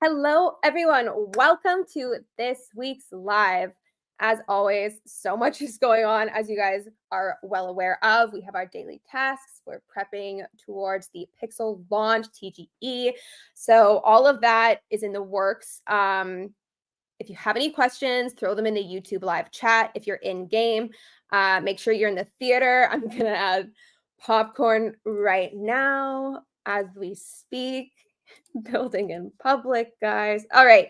Hello, everyone. Welcome to this week's live. As always, so much is going on, as you guys are well aware of. We have our daily tasks. We're prepping towards the Pixel launch, TGE. So all of that is in the works. If you have any questions, throw them in the YouTube live chat. If you're in game, make sure you're in the theater. I'm going to add popcorn right now as we speak. Building in public, guys. All right.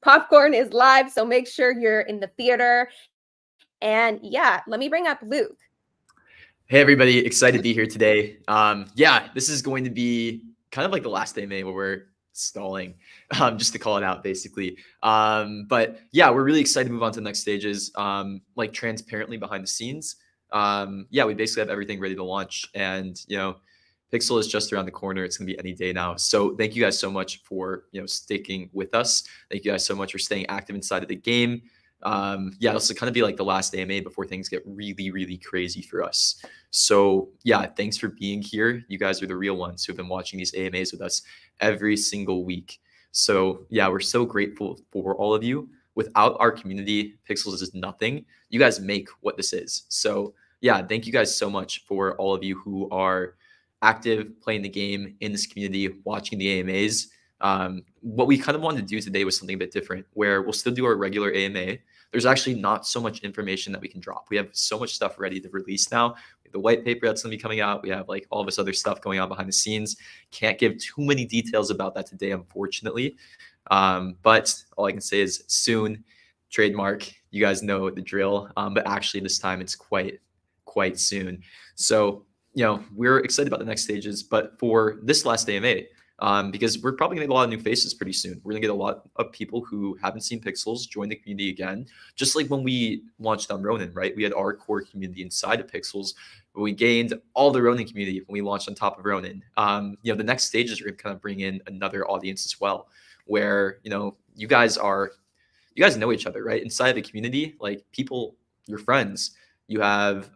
Popcorn is live, so make sure you're in the theater. And yeah, let me bring up Luke. Hey, everybody. Excited to be here today. Yeah, this is going to be kind of like the last day of May where we're stalling, just to call it out, basically. But yeah, we're really excited to move on to the next stages, like transparently behind the scenes. Yeah, we basically have everything ready to launch. And, Pixel is just around the corner. It's going to be any day now. So thank you guys so much for, sticking with us. Thank you guys so much for staying active inside of the game. Yeah, this will kind of be like the last AMA before things get really, really crazy for us. So yeah, thanks for being here. You guys are the real ones who have been watching these AMAs with us every single week. So yeah, we're so grateful for all of you. Without our community, Pixels is nothing. You guys make what this is. So yeah, thank you guys so much for all of you who are active, playing the game in this community, watching the AMAs. What we kind of wanted to do today was something a bit different, where we'll still do our regular AMA. There's actually not so much information that we can drop. We have so much stuff ready to release now. We have the white paper that's going to be coming out. We have like all this other stuff going on behind the scenes. Can't give too many details about that today, unfortunately. But all I can say is soon, trademark. You guys know the drill. But actually, this time it's quite soon. So we're excited about the next stages. But for this last AMA, because we're probably going to get a lot of new faces pretty soon. We're going to get a lot of people who haven't seen Pixels join the community again. Just like when we launched on Ronin, right? We had our core community inside of Pixels, but we gained all the Ronin community when we launched on top of Ronin. The next stages are going to kind of bring in another audience as well, where, you guys know each other, right? Inside the community, like people, your friends, you have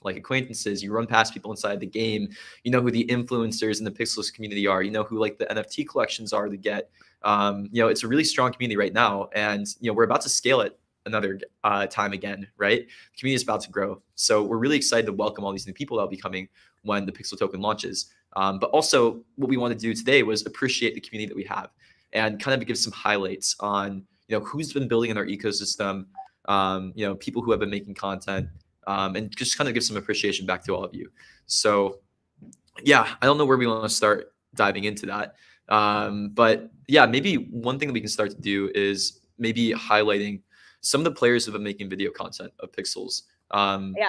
like acquaintances, you run past people inside the game, you know who the influencers in the Pixels community are, you know who like the NFT collections are to get. It's a really strong community right now, and we're about to scale it another time again, right? The community is about to grow. So we're really excited to welcome all these new people that'll be coming when the Pixel token launches. But also what we want to do today was appreciate the community that we have and kind of give some highlights on, who's been building in our ecosystem, people who have been making content, and just kind of give some appreciation back to all of you. So yeah, I don't know where we want to start diving into that. But yeah, maybe one thing that we can start to do is maybe highlighting some of the players who have been making video content of Pixels.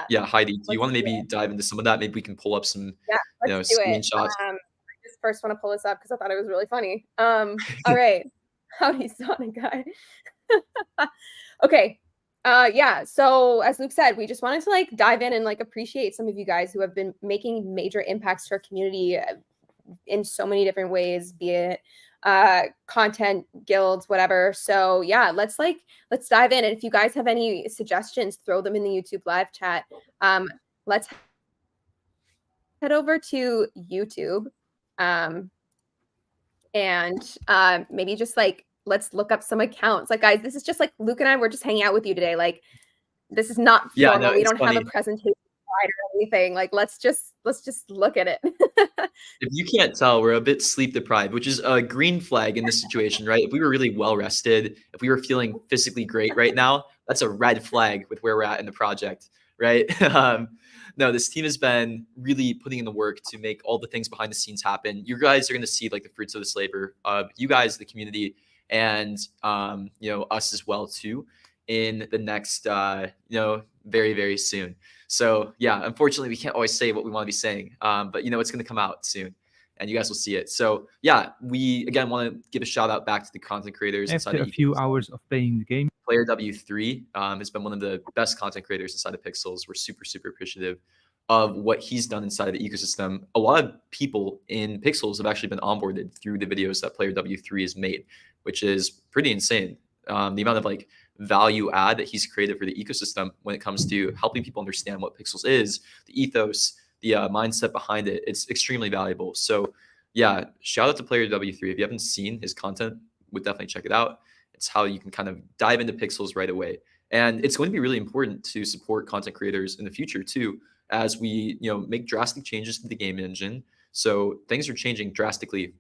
Yeah, Heidi, do you want to maybe dive into some of that? Maybe we can pull up some screenshots. I just first want to pull this up because I thought it was really funny. All right. Howdy, Sonic guy. Okay. Yeah, so as Luke said, we just wanted to like dive in and like appreciate some of you guys who have been making major impacts to our community in so many different ways, be it content, guilds, whatever. So yeah, let's dive in. And if you guys have any suggestions, throw them in the YouTube live chat. Let's head over to YouTube and maybe just like let's look up some accounts. Like, guys, this is just like Luke and I were just hanging out with you today. Like, this is not formal. Yeah, no, we don't funny. have a presentation slide or anything. Like, let's just look at it. If you can't tell, we're a bit sleep deprived, which is a green flag in this situation, right? If we were really well rested, if we were feeling physically great right now, that's a red flag with where we're at in the project, right? No, this team has been really putting in the work to make all the things behind the scenes happen. You guys are going to see like the fruits of this labor of you guys, the community, and us as well too in the next very soon. So yeah, unfortunately we can't always say what we want to be saying, but it's going to come out soon and you guys will see it. So yeah, we again want to give a shout out back to the content creators. After a few hours of playing the game, Player W3 has been one of the best content creators inside of Pixels. We're super appreciative of what he's done inside of the ecosystem. A lot of people in Pixels have actually been onboarded through the videos that Player W3 has made, which is pretty insane. The amount of like value add that he's created for the ecosystem when it comes to helping people understand what Pixels is, the ethos, the mindset behind it. It's extremely valuable. So yeah, shout out to Player W3. If you haven't seen his content, would definitely check it out. It's how you can kind of dive into pixels right away. And it's going to be really important to support content creators in the future too, as we make drastic changes to the game engine. So things are changing drastically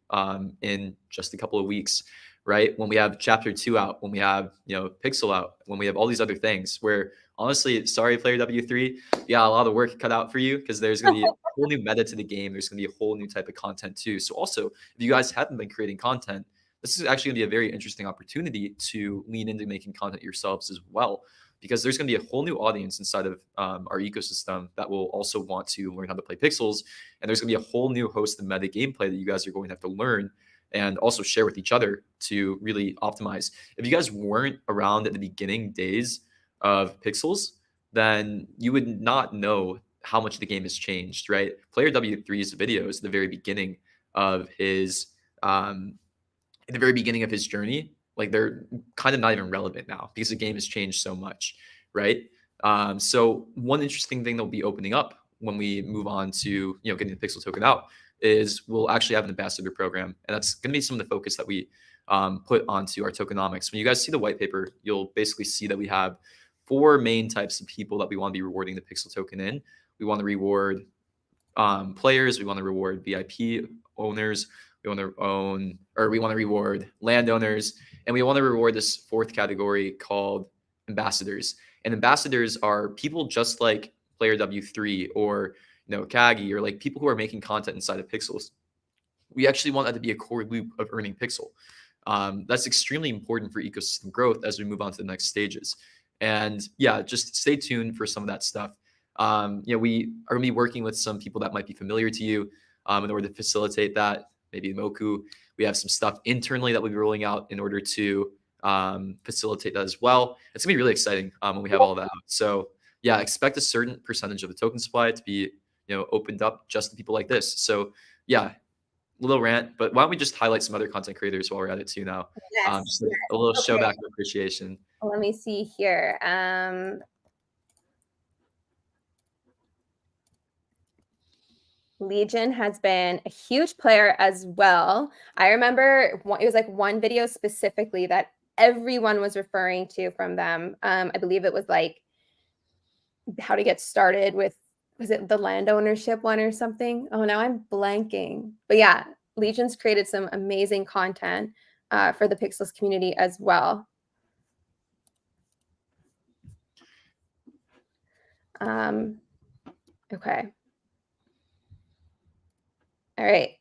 in just a couple of weeks, right? When we have Chapter 2 out, when we have Pixel out, when we have all these other things. Where honestly, sorry, Player W3, yeah, a lot of work cut out for you because there's going to be a whole new meta to the game. There's going to be a whole new type of content too. So also, if you guys haven't been creating content, this is actually going to be a very interesting opportunity to lean into making content yourselves as well, because there's going to be a whole new audience inside of our ecosystem that will also want to learn how to play pixels. And there's going to be a whole new host of meta gameplay that you guys are going to have to learn and also share with each other to really optimize. If you guys weren't around at the beginning days of pixels, then you would not know how much the game has changed, right? Player W3's videos at the very beginning of his journey, like they're kind of not even relevant now because the game has changed so much, right? So one interesting thing that will be opening up when we move on to getting the pixel token out is we'll actually have an ambassador program, and that's going to be some of the focus that we put onto our tokenomics. When you guys see the white paper, you'll basically see that we have 4 main types of people that we want to be rewarding the pixel token in. We want to reward players, we want to reward VIP owners, we want to reward landowners, and we want to reward this 4th category called ambassadors. And ambassadors are people just like Player W3 or Kagi, or like people who are making content inside of pixels. We actually want that to be a core loop of earning pixel. That's extremely important for ecosystem growth as we move on to the next stages. And yeah, just stay tuned for some of that stuff. We are going to be working with some people that might be familiar to you in order to facilitate that. Maybe Moku. We have some stuff internally that we'll be rolling out in order to facilitate that as well. It's gonna be really exciting when we have all that out. So yeah, expect a certain percentage of the token supply to be opened up just to people like this. So yeah, little rant, but why don't we just highlight some other content creators while we're at it too now? Yes. Just a little show back of appreciation. Let me see here. Legion has been a huge player as well. I remember it was like one video specifically that everyone was referring to from them. I believe it was like how to get started with, was it the land ownership one or something? Oh, now I'm blanking. But yeah, Legion's created some amazing content for the Pixels community as well. Okay. All right,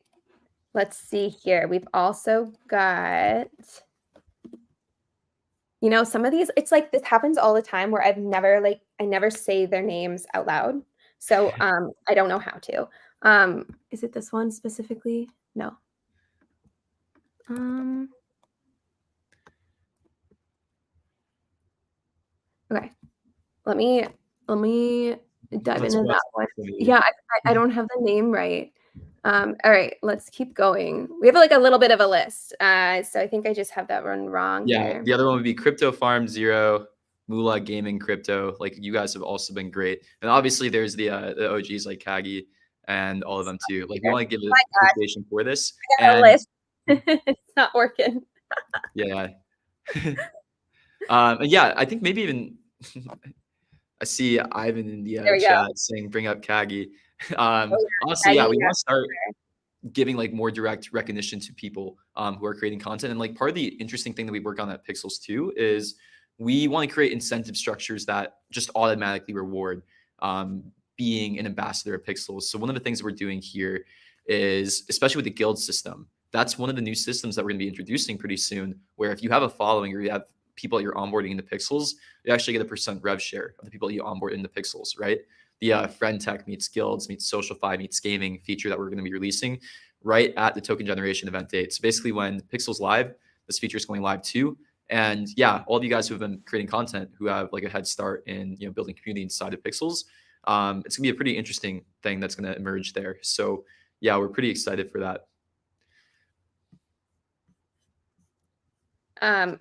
let's see here. We've also got, some of these, it's like this happens all the time where I never say their names out loud. So I don't know how to. Is it this one specifically? No. Okay. Let me dive into that one. Yeah, I don't have the name right. All right, let's keep going. We have like a little bit of a list. So I think I just have that one wrong. Yeah, here. the other one would be Crypto Farm Zero, Moolah Gaming Crypto. Like you guys have also been great. And obviously there's the OGs like Kagi and all of them too. Like we want to give an appreciation for this. I got a list. It's not working. Yeah. And yeah, I think maybe even I see Ivan in the chat saying bring up Kagi. Honestly, yeah, we want to start giving like more direct recognition to people who are creating content. And like part of the interesting thing that we work on at Pixels too is we want to create incentive structures that just automatically reward being an ambassador of Pixels. So one of the things that we're doing here is, especially with the guild system, that's one of the new systems that we're going to be introducing pretty soon, where if you have a following or you have people that you're onboarding into Pixels, you actually get a % rev share of the people that you onboard into Pixels, right? The Friend Tech meets Guilds meets SocialFi meets Gaming feature that we're going to be releasing right at the token generation event date. So basically when Pixels live, this feature is going live too. And yeah, all of you guys who have been creating content who have like a head start in building community inside of Pixels, it's gonna be a pretty interesting thing that's going to emerge there. So yeah, we're pretty excited for that.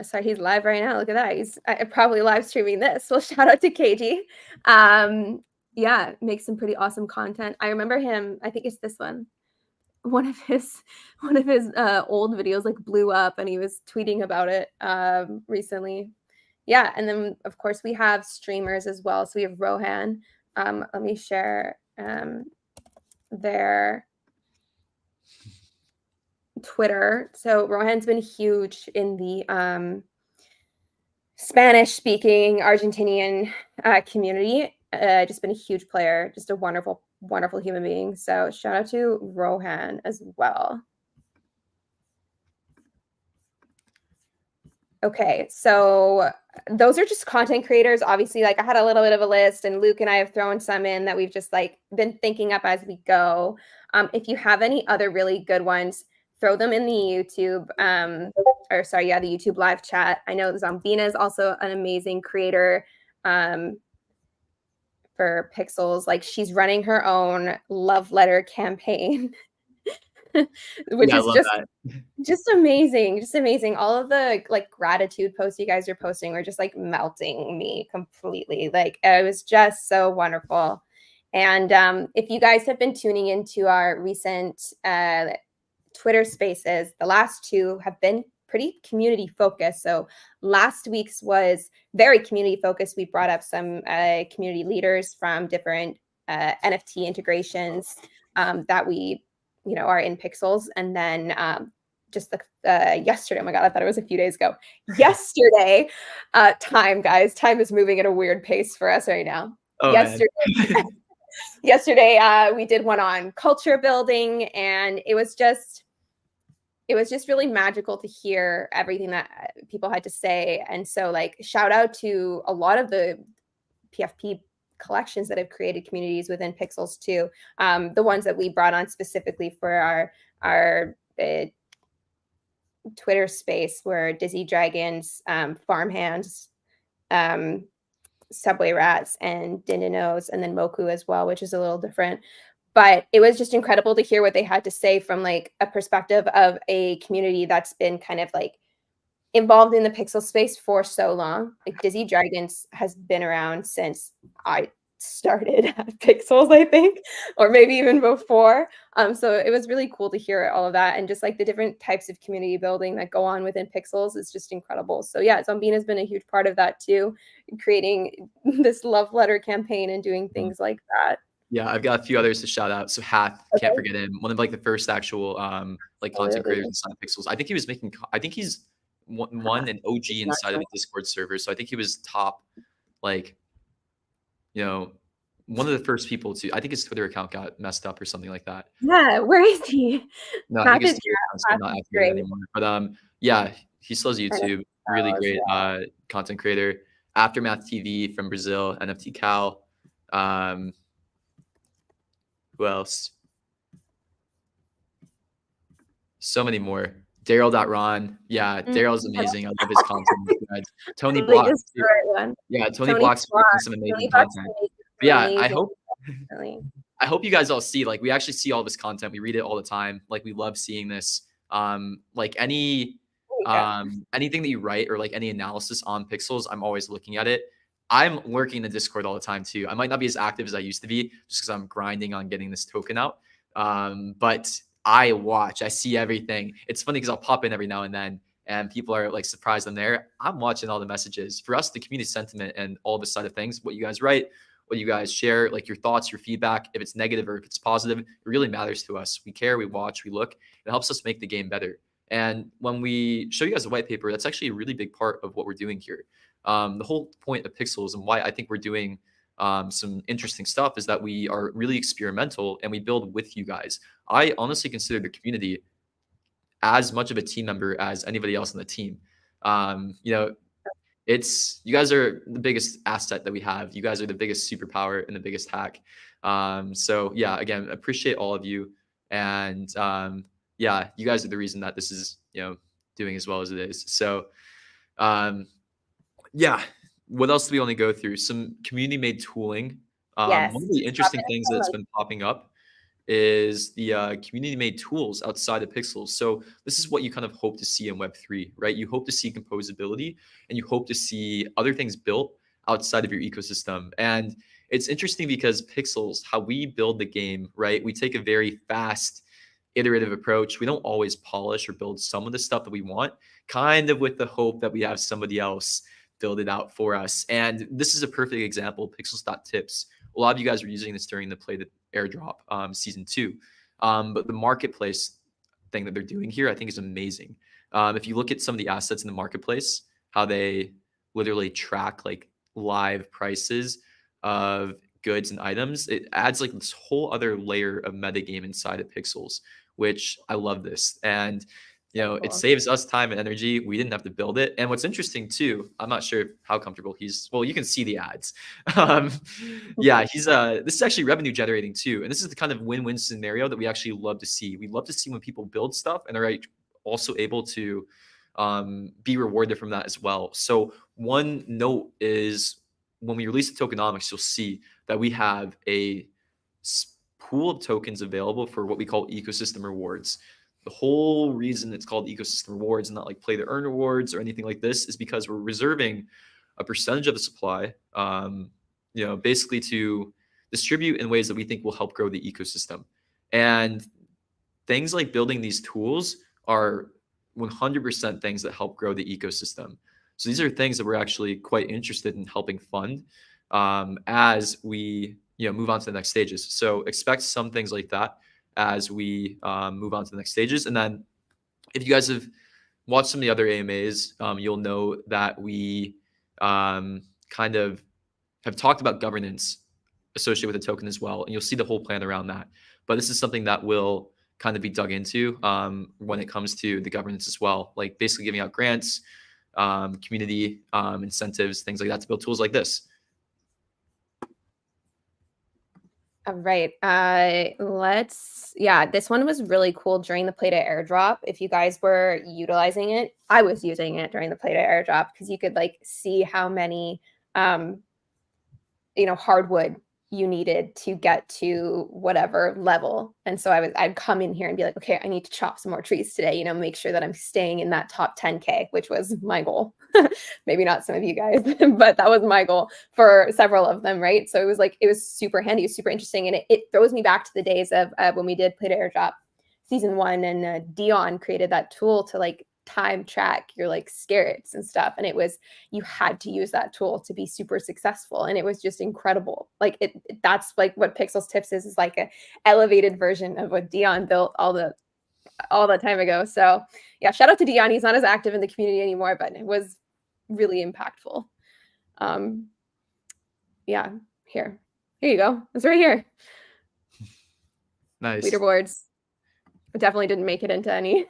Sorry, he's live right now. Look at that. He's probably live streaming this. Well, shout out to KG. Yeah, makes some pretty awesome content. I remember him. I think it's this one. one of his old videos like blew up, and he was tweeting about it recently. Yeah, and then of course we have streamers as well. So we have Rohan. Let me share their Twitter. So Rohan's been huge in the Spanish speaking Argentinian community. Just been a huge player, just a wonderful, wonderful human being. So shout out to Rohan as well. Okay, so those are just content creators. Obviously, like I had a little bit of a list, and Luke and I have thrown some in that we've just like been thinking up as we go. If you have any other really good ones, throw them in the YouTube, the YouTube live chat. I know Zombina is also an amazing creator for Pixels. Like she's running her own love letter campaign, which Yeah, I is love that. just amazing. All of the like gratitude posts you guys are posting were just like melting me completely. Like it was just so wonderful. And if you guys have been tuning into our recent Twitter spaces, the last two have been pretty community focused. So last week's was very community focused. We brought up some community leaders from different NFT integrations that we are in Pixels. And then just yesterday, oh my God, I thought it was a few days ago. Yesterday, time is moving at a weird pace for us right now. Oh, yesterday, man. yesterday we did one on culture building, and it was just really magical to hear everything that people had to say. And so like shout out to a lot of the PFP collections that have created communities within Pixels too. The ones that we brought on specifically for our Twitter space were Dizzy Dragons, Farmhands, Subway Rats, and Dindinos, and then Moku as well, which is a little different. But it was just incredible to hear what they had to say from like a perspective of a community that's been kind of like involved in the pixel space for so long. Like Dizzy Dragons has been around since I started at Pixels, I think, or maybe even before. So it was really cool to hear all of that, and just like the different types of community building that go on within Pixels is just incredible. So yeah, Zombina has been a huge part of that too, creating this love letter campaign and doing things like that. Yeah, I've got a few others to shout out. So Hath, can't forget him. One of like the first actual like content creators inside Pixels. I think he was making. I think he's one an OG inside of the Discord server. So I think he was top, like, one of the first people to. I think his Twitter account got messed up or something like that. Yeah, where is he? No, I think his Twitter account's not active anymore. But yeah, he still has YouTube. Really great content creator. Aftermath TV from Brazil. NFT Cal. Who else? So many more. Daryl.ron. Yeah, Daryl's amazing. I love his content. Tony Blocks. Yeah, Tony Blocks some amazing content. But yeah, I hope you guys all see, like, we actually see all this content. We read it all the time. Like, we love seeing this. Like anything that you write or like any analysis on Pixels, I'm always looking at it. I'm lurking in the Discord all the time too. I might not be as active as I used to be just because I'm grinding on getting this token out. But I watch, I see everything. It's funny because I'll pop in every now and then and people are like surprised I'm there. I'm watching all the messages. For us, the community sentiment and all this side of things, what you guys write, what you guys share, like your thoughts, your feedback, if it's negative or if it's positive, it really matters to us. We care, we watch, we look. It helps us make the game better. And when we show you guys the white paper, that's actually a really big part of what we're doing here. The whole point of Pixels and why I think we're doing some interesting stuff is that we are really experimental and we build with you guys. I honestly consider the community as much of a team member as anybody else on the team. It's you guys are the biggest asset that we have. You guys are the biggest superpower and the biggest hack. So yeah, again, appreciate all of you. And yeah, you guys are the reason that this is, doing as well as it is. So yeah, what else do we want to go through? Some community made tooling. Yes. One of the interesting things that's been popping up is the community made tools outside of Pixels. So this is what you kind of hope to see in Web3, right? You hope to see composability and you hope to see other things built outside of your ecosystem. And it's interesting because Pixels, how we build the game, right? We take a very fast iterative approach. We don't always polish or build some of the stuff that we want, kind of with the hope that we have somebody else build it out for us. And this is a perfect example, pixels.tips. A lot of you guys were using this during the Play the Airdrop season 2. But the marketplace thing that they're doing here, I think is amazing. If you look at some of the assets in the marketplace, how they literally track like live prices of goods and items, it adds like this whole other layer of metagame inside of Pixels, which I love this. And it Cool. saves us time and energy. We didn't have to build it. And what's interesting too, I'm not sure how comfortable well, you can see the ads. Yeah, this is actually revenue generating too. And this is the kind of win-win scenario that we actually love to see. We love to see when people build stuff and are also able to be rewarded from that as well. So one note is when we release the tokenomics, you'll see that we have a pool of tokens available for what we call ecosystem rewards. The whole reason it's called ecosystem rewards and not like play to earn rewards or anything like this is because we're reserving a percentage of the supply, basically to distribute in ways that we think will help grow the ecosystem. And things like building these tools are 100% things that help grow the ecosystem. So these are things that we're actually quite interested in helping fund as we move on to the next stages. So expect some things like that as we move on to the next stages. And then if you guys have watched some of the other AMAs, you'll know that we kind of have talked about governance associated with the token as well. And you'll see the whole plan around that. But this is something that will kind of be dug into when it comes to the governance as well, like basically giving out grants, community incentives, things like that to build tools like this. All right. This one was really cool during the Play to Airdrop. If you guys were utilizing it, I was using it during the Play to Airdrop because you could like see how many, hardwood you needed to get to whatever level. And so I'd come in here and be like, okay, I need to chop some more trees today, make sure that I'm staying in that top 10K, which was my goal. Maybe not some of you guys, but that was my goal for several of them, right? So it was super handy, it was super interesting. And it throws me back to the days of when we did Play to Airdrop season 1 and Dion created that tool to like time track your like scarrots and stuff. And you had to use that tool to be super successful. And it was just incredible. Like that's like what Pixels Tips is like a elevated version of what Dion built all the time ago. So yeah, shout out to Dion. He's not as active in the community anymore, but it was really impactful. Yeah, here you go. It's right here. Nice. Leaderboards. I definitely didn't make it into any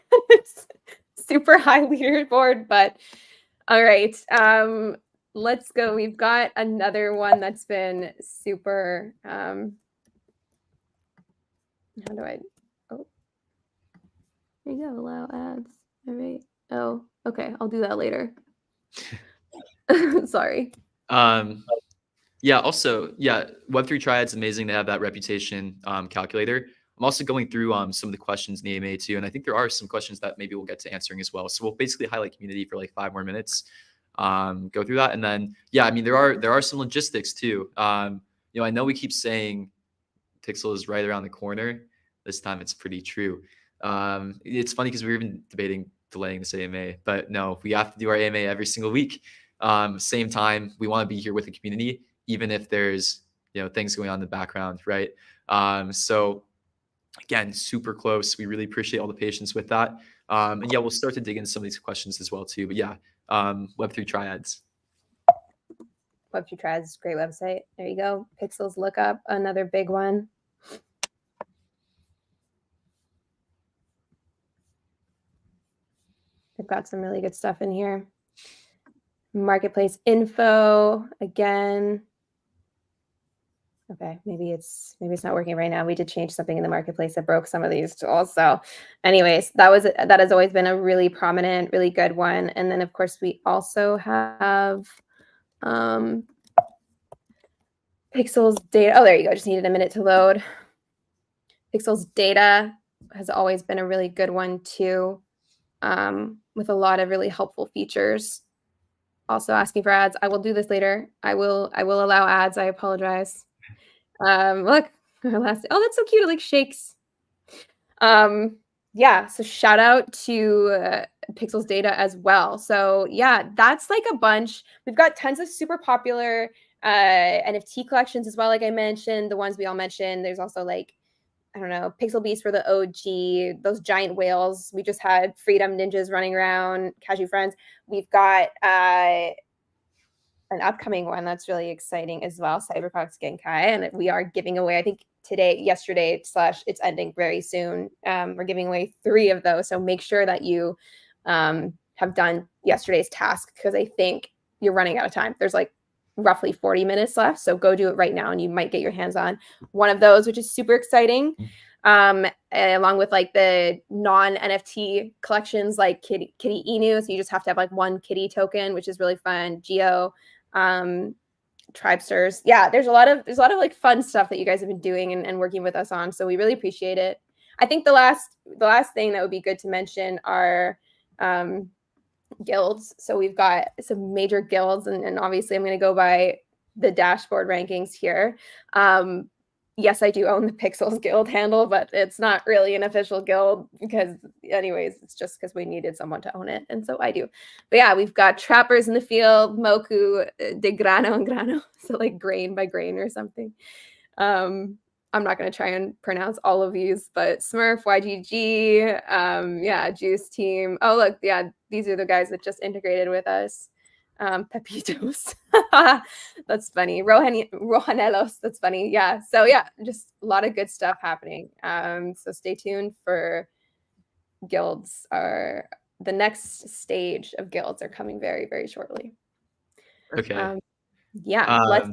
super high leaderboard, but all right. Let's go. We've got another one that's been super, there you go, allow ads. All right. Oh, okay. I'll do that later. Sorry. Web3 Triad's amazing to have that reputation calculator. I'm also going through some of the questions in the AMA too, and I think there are some questions that maybe we'll get to answering as well. So we'll basically highlight community for like 5 more minutes, go through that, and then there are some logistics too. I know we keep saying Pixel is right around the corner. This time it's pretty true. It's funny because we were even debating delaying this AMA, but no, we have to do our AMA every single week. Same time, we want to be here with the community, even if there's things going on in the background, right? So again, super close. We really appreciate all the patience with that. And we'll start to dig into some of these questions as well too. But Web3 Triads. Web3 Triads, great website. There you go. Pixels Lookup, another big one. They've got some really good stuff in here. Marketplace info again. Okay, maybe it's not working right now. We did change something in the marketplace that broke some of these tools. So anyways, that has always been a really prominent, really good one. And then of course we also have Pixels data. Oh, there you go. Just needed a minute to load. Pixels data has always been a really good one too, with a lot of really helpful features. Also asking for ads. I will do this later. I will allow ads. I apologize. Look, that's so cute. It like shakes. Yeah, so shout out to Pixels Data as well. So yeah, that's like a bunch. We've got tons of super popular NFT collections as well, like I mentioned, the ones we all mentioned. There's also like, I don't know, Pixel Beasts for the OG, those giant whales. We just had Freedom Ninjas running around, Cashew Friends. We've got an upcoming one that's really exciting as well, Cyberfox Genkai, and we are giving away, I think yesterday / it's ending very soon. We're giving away 3 of those, so make sure that you have done yesterday's task, because I think you're running out of time. There's like roughly 40 minutes left, so go do it right now, and you might get your hands on one of those, which is super exciting. Along with like the non NFT collections like Kitty Inu, so you just have to have like 1 kitty token, which is really fun. Geo, Tribesters. Yeah, there's a lot of like fun stuff that you guys have been doing and working with us on, so we really appreciate it. I think the last thing that would be good to mention are guilds. So we've got some major guilds, and obviously I'm going to go by the dashboard rankings here. Yes, I do own the Pixels Guild handle, but it's not really an official guild because, anyways, it's just because we needed someone to own it, and so I do. But yeah, we've got Trappers in the Field, Moku, de grano en grano, so like grain by grain or something. I'm not going to try and pronounce all of these, but Smurf, YGG, yeah, Juice Team. Oh, look, yeah, these are the guys that just integrated with us. Pepitos. That's funny. Rojanelos. That's funny. Yeah. So yeah, just a lot of good stuff happening. So stay tuned for guilds. The next stage of guilds are coming very, very shortly. Okay. Yeah. Let's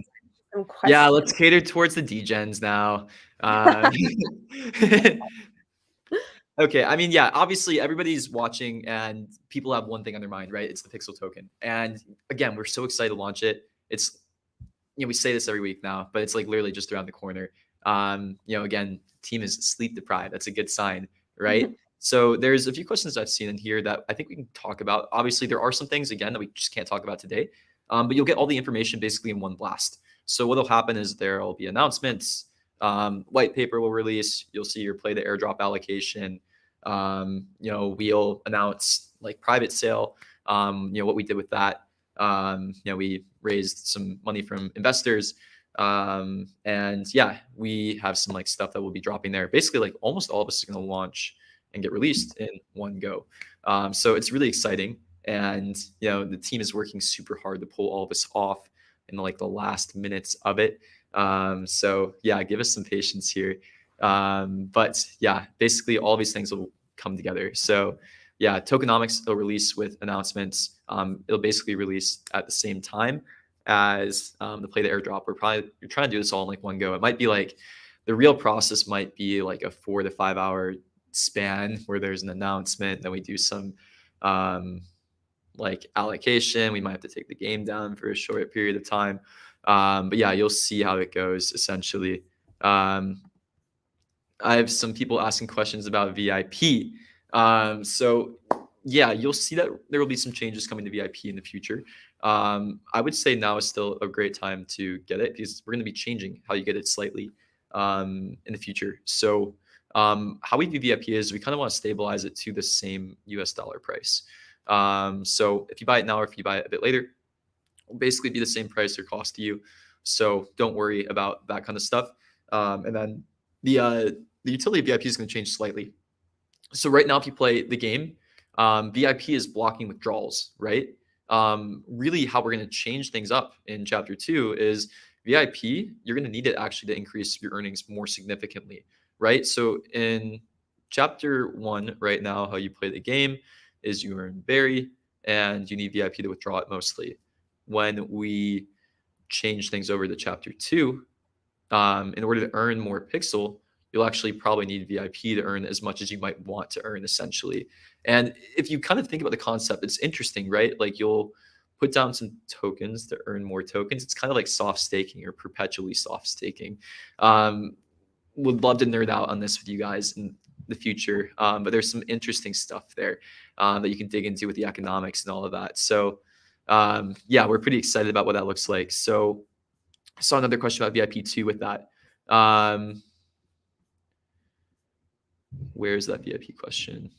some questions. Yeah, let's cater towards the degens now. Okay, I mean, yeah, obviously everybody's watching and people have one thing on their mind, right? It's the Pixel token. And again, we're so excited to launch it. It's, we say this every week now, but it's like literally just around the corner. Again, team is sleep deprived. That's a good sign, right? So there's a few questions I've seen in here that I think we can talk about. Obviously, there are some things, again, that we just can't talk about today, but you'll get all the information basically in one blast. So what'll happen is there'll be announcements, white paper will release, you'll see your play the airdrop allocation, we'll announce like private sale, what we did with that. We raised some money from investors. And yeah, we have some like stuff that will be dropping there. Basically, like almost all of us are going to launch and get released in one go. So it's really exciting. And, the team is working super hard to pull all of this off in like the last minutes of it. So yeah, give us some patience here. But yeah, basically all these things will come together. So yeah, tokenomics will release with announcements. It'll basically release at the same time as the play the airdrop. You're trying to do this all in like one go. It might be like the real process might be like a 4 to 5 hour span where there's an announcement, then we do some like allocation. We might have to take the game down for a short period of time. But yeah, you'll see how it goes essentially. I have some people asking questions about VIP. So yeah, you'll see that there will be some changes coming to VIP in the future. I would say now is still a great time to get it because we're going to be changing how you get it slightly in the future. So how we view VIP is we kind of want to stabilize it to the same US dollar price. So if you buy it now or if you buy it a bit later, it'll basically be the same price or cost to you. So don't worry about that kind of stuff. And then the utility of VIP is going to change slightly. So right now, if you play the game, VIP is blocking withdrawals, right? Really how we're going to change things up in chapter 2 is VIP, you're going to need it actually to increase your earnings more significantly, right? So in chapter 1 right now, how you play the game is you earn berry and you need VIP to withdraw it mostly. When we change things over to chapter 2, in order to earn more pixel, you'll actually probably need VIP to earn as much as you might want to earn essentially. And if you kind of think about the concept, it's interesting, right? Like you'll put down some tokens to earn more tokens. It's kind of like soft staking or perpetually soft staking. Would love to nerd out on this with you guys in the future. But there's some interesting stuff there that you can dig into with the economics and all of that. So yeah, we're pretty excited about what that looks like. So I saw another question about VIP 2 with that. Where's that VIP question?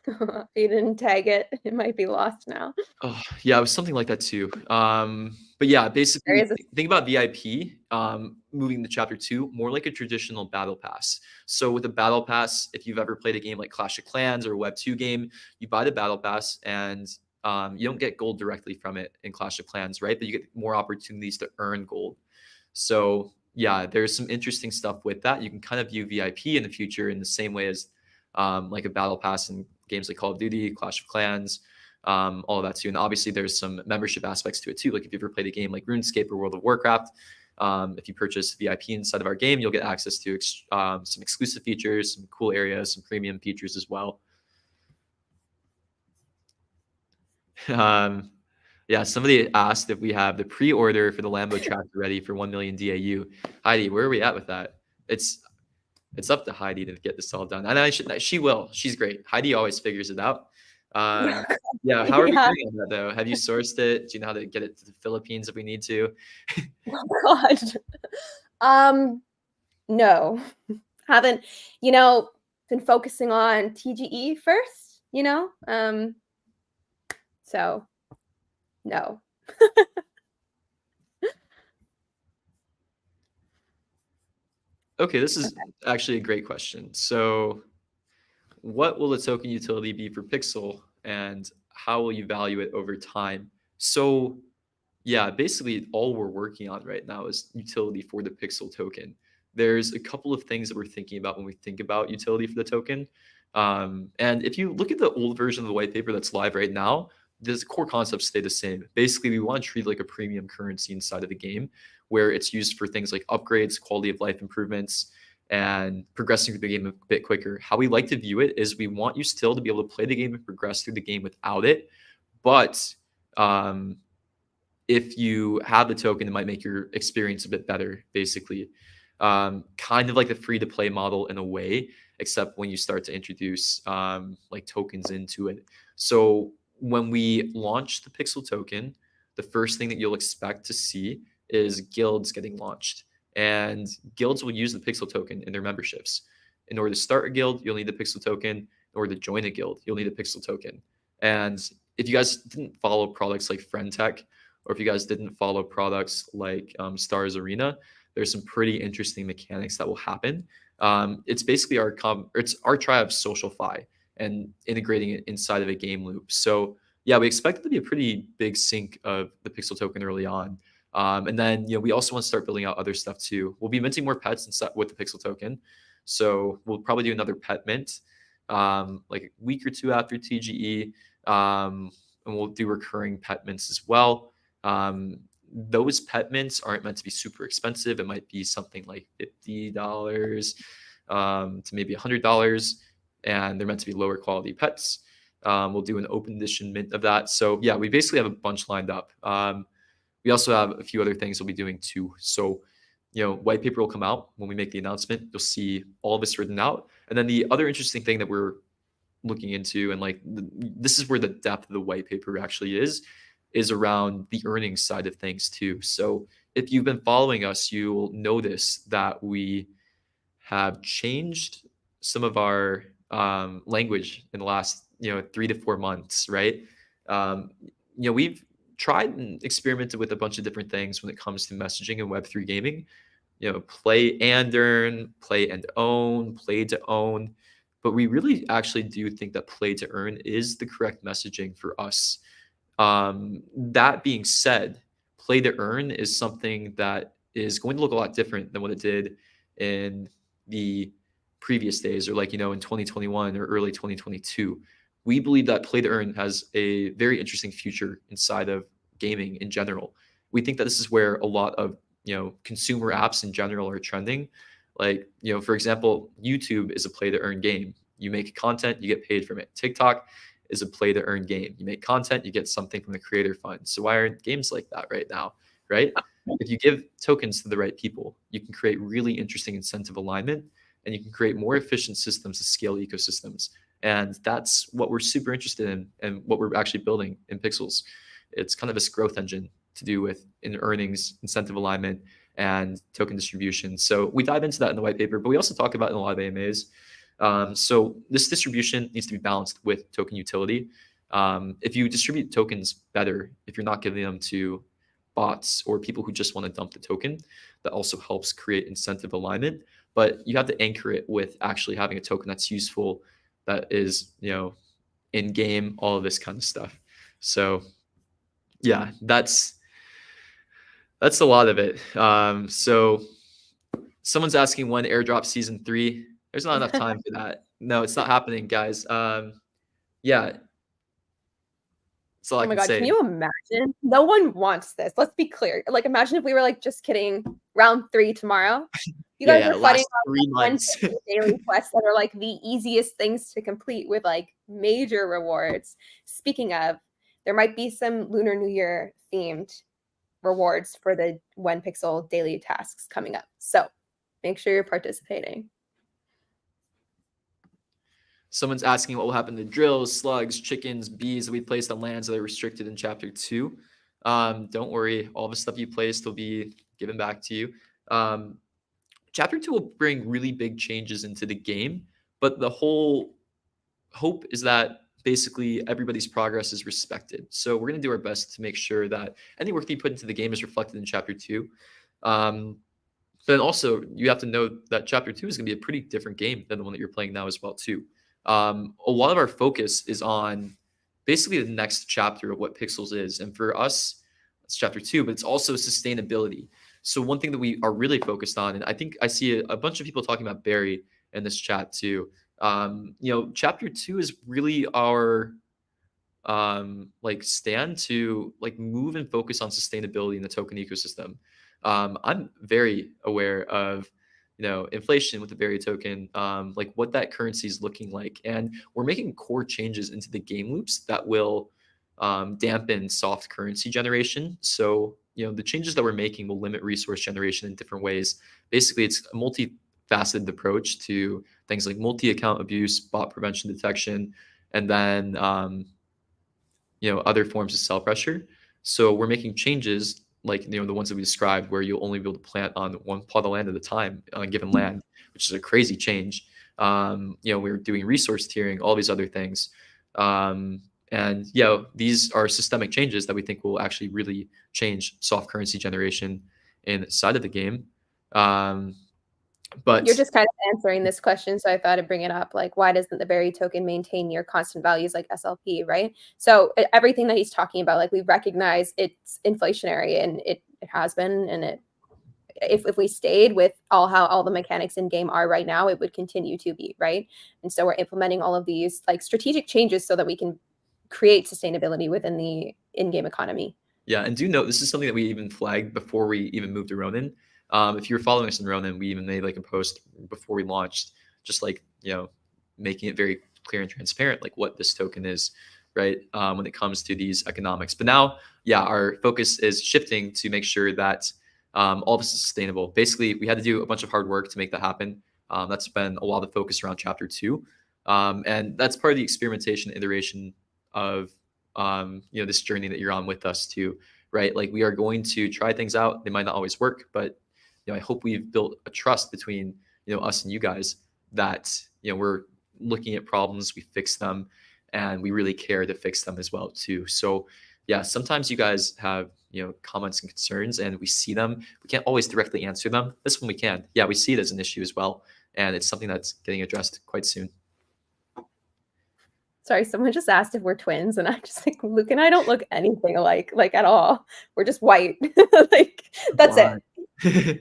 If you didn't tag it, it might be lost now. Oh, yeah, it was something like that too. But yeah, There basically is a think about VIP, moving to chapter 2, more like a traditional battle pass. So with a battle pass, if you've ever played a game like Clash of Clans or a Web 2 game, you buy the battle pass and you don't get gold directly from it in Clash of Clans, right? But you get more opportunities to earn gold. So yeah, there's some interesting stuff with that. You can kind of view VIP in the future in the same way as like a battle pass in games like Call of Duty, Clash of Clans, all of that too. And obviously, there's some membership aspects to it too. Like if you ever played a game like RuneScape or World of Warcraft, if you purchase VIP inside of our game, you'll get access to some exclusive features, some cool areas, some premium features as well. Yeah, somebody asked if we have the pre-order for the Lambo tractor ready for 1 million DAU. Heidi, where are we at with that? It's up to Heidi to get this all done. And she will. She's great. Heidi always figures it out. Yeah, how are we Yeah. doing on that though? Have you sourced it? Do you know how to get it to the Philippines if we need to? Oh God. No. Haven't, been focusing on TGE first, so no. Okay, this is actually a great question. So what will the token utility be for Pixel and how will you value it over time? So yeah, basically all we're working on right now is utility for the Pixel token. There's a couple of things that we're thinking about when we think about utility for the token. And if you look at the old version of the white paper that's live right now, the core concepts stay the same. Basically, we want to treat it like a premium currency inside of the game where it's used for things like upgrades, quality of life improvements, and progressing through the game a bit quicker. How we like to view it is we want you still to be able to play the game and progress through the game without it. But if you have the token, it might make your experience a bit better, basically. Kind of like the free to play model in a way, except when you start to introduce like tokens into it. So when we launch the Pixel token, the first thing that you'll expect to see is guilds getting launched. And guilds will use the Pixel token in their memberships. In order to start a guild, you'll need the Pixel token. In order to join a guild, you'll need a Pixel token. And if you guys didn't follow products like FriendTech, or if you guys didn't follow products like Stars Arena, there's some pretty interesting mechanics that will happen. It's basically it's our tribe social fi and integrating it inside of a game loop. So yeah, we expect it to be a pretty big sync of the Pixel token early on. And then we also want to start building out other stuff too. We'll be minting more pets with the Pixel token. So we'll probably do another pet mint like a week or two after TGE. And we'll do recurring pet mints as well. Those pet mints aren't meant to be super expensive. It might be something like $50 to maybe $100, and they're meant to be lower quality pets. We'll do an open edition mint of that. So yeah, we basically have a bunch lined up. We also have a few other things we'll be doing too. So white paper will come out when we make the announcement. You'll see all of this written out. And then the other interesting thing that we're looking into, and like this is where the depth of the white paper actually is around the earnings side of things too. So if you've been following us, you'll notice that we have changed some of our language in the last 3 to 4 months, right? We've tried and experimented with a bunch of different things when it comes to messaging and Web3 gaming. Play and earn, play and own, play to own. But we really actually do think that play to earn is the correct messaging for us. That being said, play to earn is something that is going to look a lot different than what it did in the previous days, or like in 2021 or early 2022. We believe that play to earn has a very interesting future inside of gaming in general. We think that this is where a lot of consumer apps in general are trending. Like for example, YouTube is a play to earn game. You make content, you get paid from it. TikTok is a play to earn game. You make content, you get something from the creator fund. So why aren't games like that right now, right? If you give tokens to the right people, you can create really interesting incentive alignment, and you can create more efficient systems to scale ecosystems. And that's what we're super interested in, and what we're actually building in Pixels. It's kind of this growth engine to do with in earnings, incentive alignment, and token distribution. So we dive into that in the white paper, but we also talk about it in a lot of AMAs. So this distribution needs to be balanced with token utility. If you distribute tokens better, if you're not giving them to bots or people who just want to dump the token, that also helps create incentive alignment. But you have to anchor it with actually having a token that's useful, that is, in game, all of this kind of stuff. So yeah, that's a lot of it. So someone's asking when airdrop season 3. There's not enough time for that. No, it's not happening, guys. Yeah. That's all I Oh my can God, say. can you imagine? No one wants this. Let's be clear. Like, imagine if we were like, just kidding, round 3 tomorrow. You guys are fighting last 3 months. daily quests that are like the easiest things to complete with like major rewards. Speaking of, there might be some Lunar New Year themed rewards for the WEN Pixel daily tasks coming up. So make sure you're participating. Someone's asking what will happen to drills, slugs, chickens, bees that we placed on lands that are restricted in Chapter 2. Don't worry, all the stuff you placed will be given back to you. Chapter 2 will bring really big changes into the game, but the whole hope is that basically everybody's progress is respected. So we're going to do our best to make sure that any work that you put into the game is reflected in Chapter 2. But also, you have to know that Chapter 2 is going to be a pretty different game than the one that you're playing now as well, too. A lot of our focus is on basically the next chapter of what Pixels is. And for us, it's Chapter 2, but it's also sustainability. So one thing that we are really focused on, and I think I see a bunch of people talking about Barry in this chat too. Chapter 2 is really our stand to move and focus on sustainability in the token ecosystem. I'm very aware of inflation with the Barry token, what that currency is looking like, and we're making core changes into the game loops that will dampen soft currency generation. So the changes that we're making will limit resource generation in different ways. Basically, it's a multifaceted approach to things like multi-account abuse, bot prevention detection, and then other forms of sell pressure. So we're making changes like the ones that we described, where you'll only be able to plant on one plot of land at a time on a given land, which is a crazy change. We're doing resource tiering, all these other things. And these are systemic changes that we think will actually really change soft currency generation inside of the game. But you're just kind of answering this question, so I thought I'd bring it up. Like, why doesn't the Barry token maintain near constant values like SLP, right? So everything that he's talking about, like, we recognize it's inflationary, and it has been, and if we stayed with how all the mechanics in game are right now, it would continue to be, right? And so we're implementing all of these like strategic changes so that we can create sustainability within the in-game economy. Yeah, and do note, this is something that we even flagged before we even moved to Ronin. If you're following us in Ronin, we even made a post before we launched, just making it very clear and transparent, what this token is, right? When it comes to these economics. But now, our focus is shifting to make sure that all this is sustainable. Basically, we had to do a bunch of hard work to make that happen. That's been a lot of focus around Chapter 2. And that's part of the experimentation iteration of this journey that you're on with us too, right? We are going to try things out. They might not always work, but I hope we've built a trust between us and you guys that we're looking at problems, we fix them, and we really care to fix them as well too. So sometimes you guys have comments and concerns, and we see them. We can't always directly answer them. This one we can. We see it as an issue as well, and it's something that's getting addressed quite soon. Sorry, someone just asked if we're twins, and I'm just like, Luke and I don't look anything alike, at all. We're just white. That's it.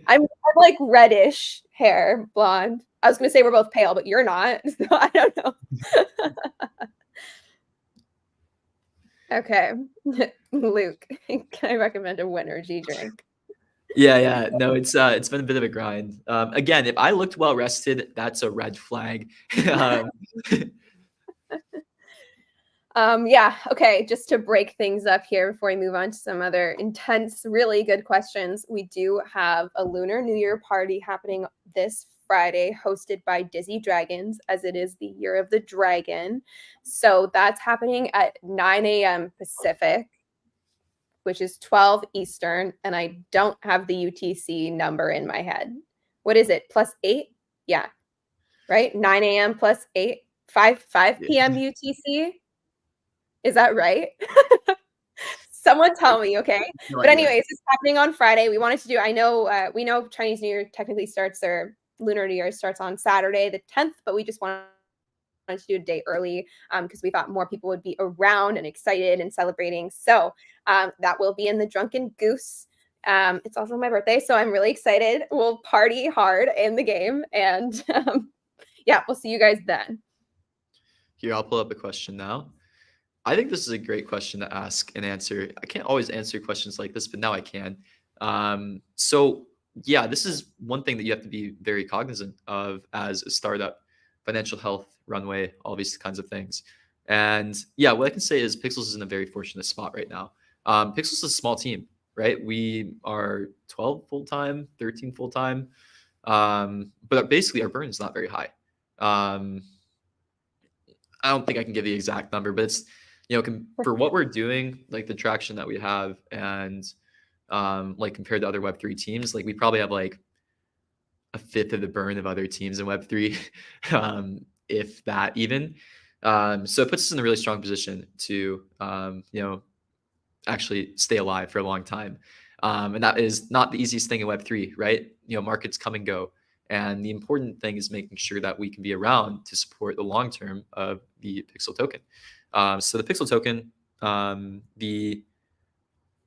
I'm like reddish hair, blonde. I was gonna say we're both pale, but you're not, so I don't know. Okay, Luke, can I recommend a Wenergy drink? No, it's been a bit of a grind. Again, if I looked well rested, that's a red flag. Okay, just to break things up here before we move on to some other intense, really good questions. We do have a Lunar New Year party happening this Friday, hosted by Dizzy Dragons, as it is the Year of the Dragon. So that's happening at 9 a.m. Pacific. which is 12 Eastern, and I don't have the UTC number in my head. What is it? Plus 8? Yeah. Right? 9 a.m. plus 8, 5 p.m. UTC. Is that right? Someone tell me, okay? No But idea. anyways, it's happening on Friday. We wanted to do, I know, we know Chinese New Year technically starts, or Lunar New Year starts on Saturday the 10th, but we just wanted to do a day early because we thought more people would be around and excited and celebrating. So that will be in the Drunken Goose. It's also my birthday, so I'm really excited. We'll party hard in the game, and yeah, we'll see you guys then. Here, I'll pull up a question now. I think this is a great question to ask and answer. I can't always answer questions like this, but now I can. So yeah, this is one thing that you have to be very cognizant of as a startup: financial health, runway, all these kinds of things. And yeah, what I can say is Pixels is in a very fortunate spot right now. Pixels is a small team, right? We are 12 full-time, 13 full-time, but basically our burn is not very high. I don't think I can give the exact number, but it's, for what we're doing, like the traction that we have, and like compared to other Web3 teams, like we probably have like a fifth of the burn of other teams in Web3, if that even. So it puts us in a really strong position to, actually stay alive for a long time. And that is not the easiest thing in Web3, right? Markets come and go. And the important thing is making sure that we can be around to support the long term of the Pixel token. So the Pixel token, the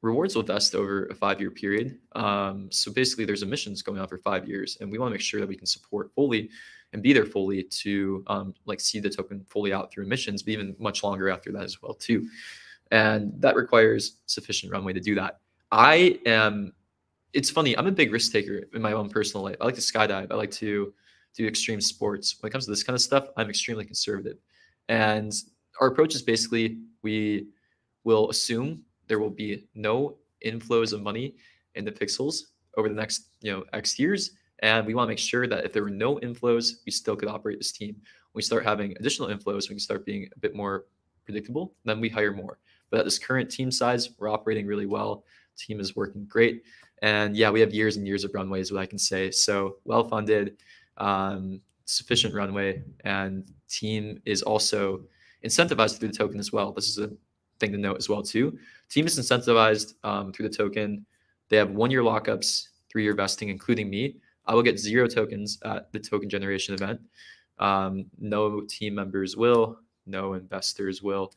rewards will vest over a 5-year period. So basically, there's emissions going on for 5 years, and we want to make sure that we can support fully and be there fully to like see the token fully out through emissions, but even much longer after that as well too. And that requires sufficient runway to do that. It's funny, I'm a big risk taker in my own personal life. I like to skydive. I like to do extreme sports. When it comes to this kind of stuff, I'm extremely conservative. And our approach is basically we will assume there will be no inflows of money into Pixels over the next, X years. And we want to make sure that if there were no inflows, we still could operate this team. When we start having additional inflows, we can start being a bit more predictable, then we hire more. But at this current team size, we're operating really well. Team is working great. And yeah, we have years and years of runway is what I can say. So well-funded, sufficient runway, and team is also incentivized through the token as well. This is a thing to note as well too. Team is incentivized through the token. They have 1-year lockups, 3-year vesting, including me. I will get 0 tokens at the token generation event. No team members will, no investors will.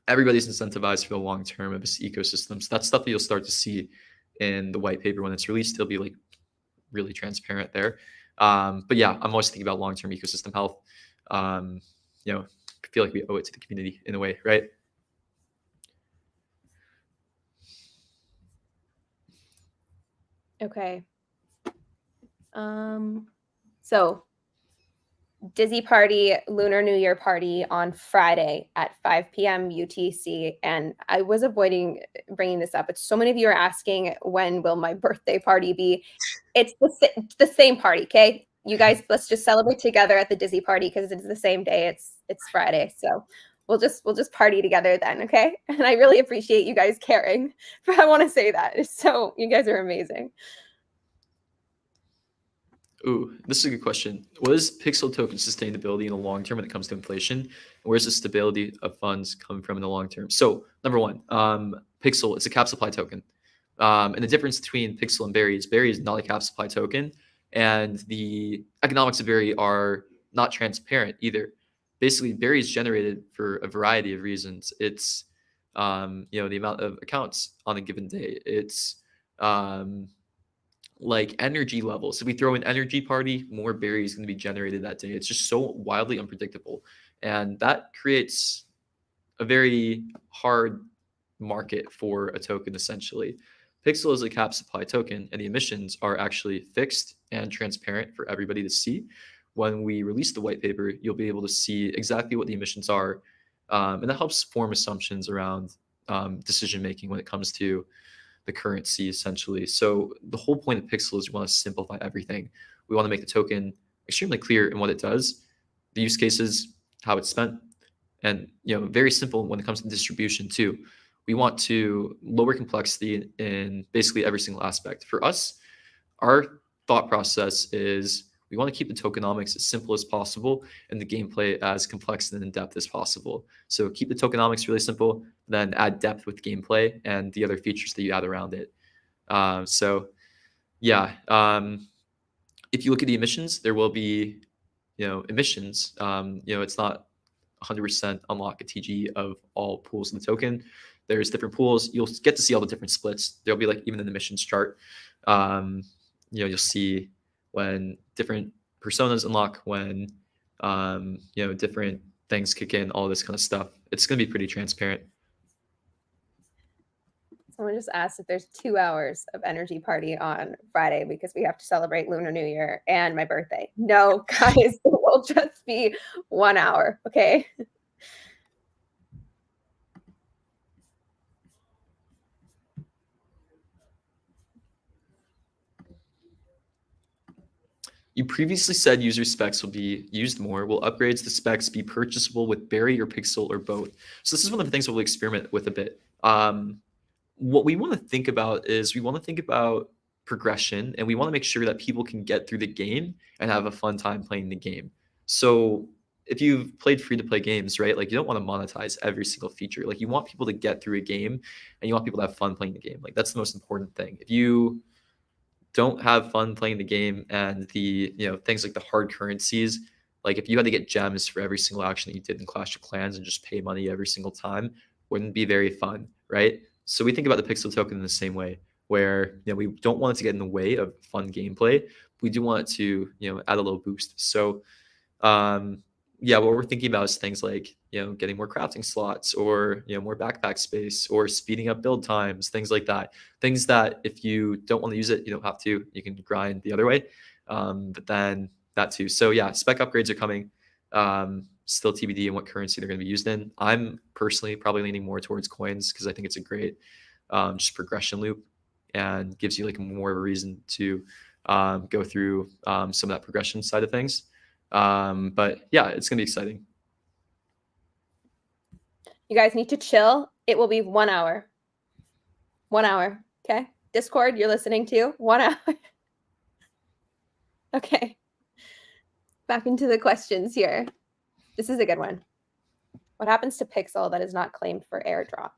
Everybody's incentivized for the long term of this ecosystem. So that's stuff that you'll start to see in the white paper when it's released. It'll be like really transparent there. But yeah, I'm always thinking about long-term ecosystem health. I feel like we owe it to the community in a way, right? Okay. So Dizzy Party, Lunar New Year party on Friday at 5 p.m. UTC. And I was avoiding bringing this up, but so many of you are asking, when will my birthday party be? It's the same party, okay? You guys, let's just celebrate together at the Dizzy Party because it's the same day. It's Friday, so we'll just party together then, okay? And I really appreciate you guys caring. But I want to say that. So you guys are amazing. Ooh, this is a good question. What is Pixel token sustainability in the long term when it comes to inflation? And where's the stability of funds coming from in the long term? So number one, Pixel, it's a cap supply token. And the difference between Pixel and Berry is not a cap supply token. And the economics of Berry are not transparent either. Basically, Berry is generated for a variety of reasons. It's, the amount of accounts on a given day. It's, like energy levels. If we throw an energy party, more berry is going to be generated that day. It's just so wildly unpredictable. And that creates a very hard market for a token, essentially. Pixel is a cap supply token, and the emissions are actually fixed and transparent for everybody to see. When we release the white paper, you'll be able to see exactly what the emissions are. And that helps form assumptions around decision making when it comes to the currency, essentially. So the whole point of Pixel is we want to simplify everything. We want to make the token extremely clear in what it does, the use cases, how it's spent, and very simple when it comes to distribution too. we want to lower complexity in basically every single aspect. For us, our thought process is we want to keep the tokenomics as simple as possible and the gameplay as complex and in depth as possible. So keep the tokenomics really simple, then add depth with gameplay and the other features that you add around it. So yeah, if you look at the emissions, there will be, emissions. It's not 100% unlock a TG of all pools in the token. There's different pools. You'll get to see all the different splits. There'll be like even in the missions chart, you'll see when different personas unlock, when different things kick in, all this kind of stuff. It's going to be pretty transparent. Someone just asked if there's 2 hours of energy party on Friday because we have to celebrate Lunar New Year and my birthday. No, guys, it will just be 1 hour, okay? You previously said user specs will be used more. Will upgrades to specs be purchasable with Berry or Pixel or both? So this is one of the things we'll experiment with a bit. What we want to think about is we want to think about progression, and we want to make sure that people can get through the game and have a fun time playing the game. So if you've played free-to-play games, right, like you don't want to monetize every single feature. Like you want people to get through a game and you want people to have fun playing the game. Like that's the most important thing. If you don't have fun playing the game and the things like the hard currencies, like if you had to get gems for every single action that you did in Clash of Clans and just pay money every single time, wouldn't be very fun, right? So we think about the pixel token in the same way, where we don't want it to get in the way of fun gameplay. We do want it to add a little boost. So what we're thinking about is things like getting more crafting slots, or more backpack space, or speeding up build times, things like that. Things that if you don't want to use it, you don't have to. You can grind the other way. But then that too. So yeah, spec upgrades are coming. Still TBD in what currency they're going to be used in. I'm personally probably leaning more towards coins because I think it's a great just progression loop and gives you like more of a reason to go through some of that progression side of things. But yeah, it's gonna be exciting. You guys need to chill. It will be 1 hour. 1 hour. Okay. Discord, you're listening to 1 hour. Okay. Back into the questions here. This is a good one. What happens to Pixel that is not claimed for airdrop?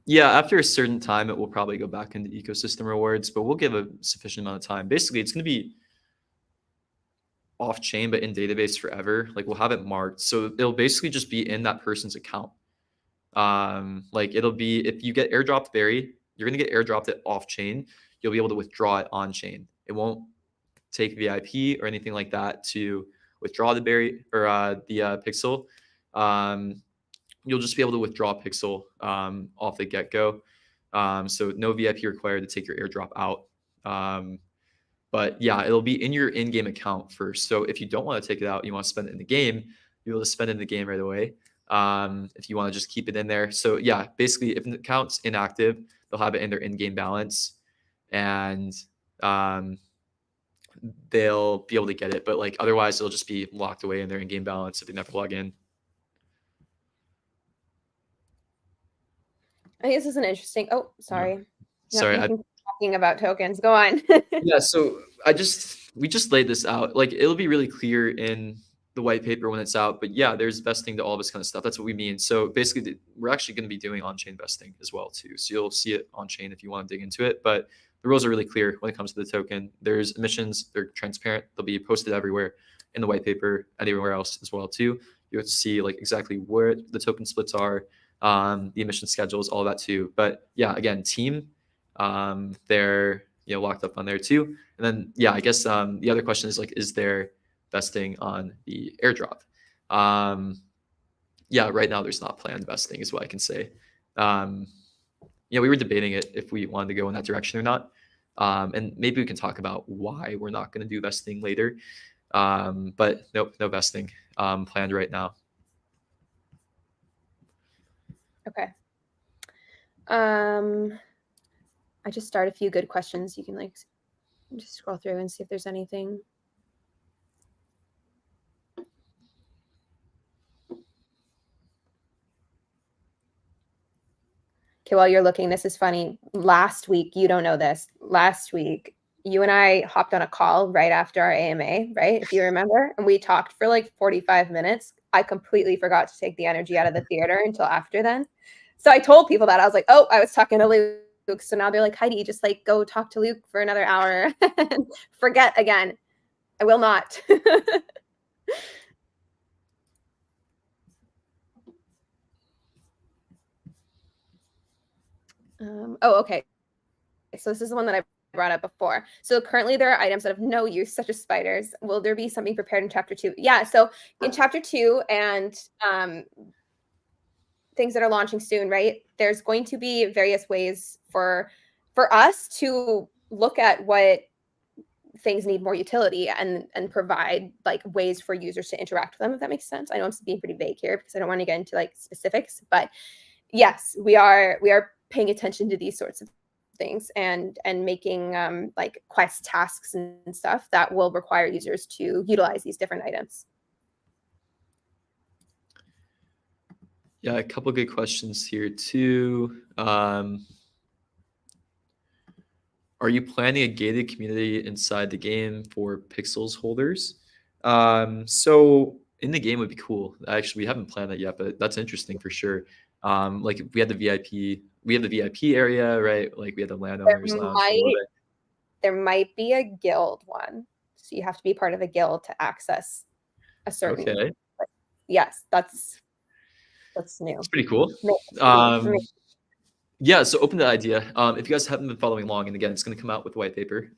Yeah, after a certain time, it will probably go back into ecosystem rewards, but we'll give a sufficient amount of time. Basically, it's going to be off chain, but in database forever. Like we'll have it marked. So it'll basically just be in that person's account. Like it'll be, if you get airdropped Berry, you're going to get airdropped it off chain. You'll be able to withdraw it on chain. It won't take VIP or anything like that to withdraw the Berry or the Pixel. You'll just be able to withdraw Pixel off the get-go. So no VIP required to take your airdrop out. But yeah, it'll be in your in-game account first. So if you don't want to take it out, you want to spend it in the game, you'll just spend it in the game right away. If you want to just keep it in there. So yeah, basically if an account's inactive, they'll have it in their in-game balance, and they'll be able to get it. But like otherwise, it'll just be locked away in their in-game balance if they never log in. I think this is an interesting. Oh, sorry. Sorry, talking about tokens. Go on. Yeah, so we just laid this out. Like it'll be really clear in the white paper when it's out. But yeah, there's vesting to all this kind of stuff. That's what we mean. So basically, we're actually going to be doing on-chain vesting as well too. So you'll see it on chain if you want to dig into it. But the rules are really clear when it comes to the token. There's emissions. They're transparent. They'll be posted everywhere in the white paper, anywhere else as well too. You have to see like exactly where the token splits are, the emission schedules, all that too. But yeah, again, team, they're locked up on there too. And then yeah, I guess the other question is like, is there vesting on the airdrop? Yeah, right now there's not planned vesting is what I can say. We were debating it if we wanted to go in that direction or not. And maybe we can talk about why we're not going to do vesting later. But nope, no vesting planned right now. Okay. I just start a few good questions. You can like just scroll through and see if there's anything. Okay, while you're looking, this is funny. Last week, you don't know this. Last week, you and I hopped on a call right after our AMA, right? If you remember, and we talked for like 45 minutes. I completely forgot to take the energy out of the theater until after then. So I told people that I was like, "Oh, I was talking to Luke." So now they're like, "Heidi, just like go talk to Luke for another hour." Forget again. I will not. Oh, okay. So this is the one that I brought up before. So currently there are items that have no use, such as spiders. Will there be something prepared in chapter 2? Yeah. So in chapter 2 and things that are launching soon, right? There's going to be various ways for us to look at what things need more utility and provide like ways for users to interact with them, if that makes sense. I know I'm being pretty vague here because I don't want to get into like specifics, but yes, we are paying attention to these sorts of things and making like quest tasks and stuff that will require users to utilize these different items. Yeah, a couple good questions here too. Are you planning a gated community inside the game for pixels holders? So in the game would be cool. Actually, we haven't planned that yet, but that's interesting for sure. Like we had the VIP area, right? Like we had the landowners lounge for a little bit. There might be a guild one, so you have to be part of a guild to access a certain. Okay, Yes, that's new. that's pretty cool. Yeah, so open to the idea. If you guys haven't been following along, and again, it's going to come out with the white paper.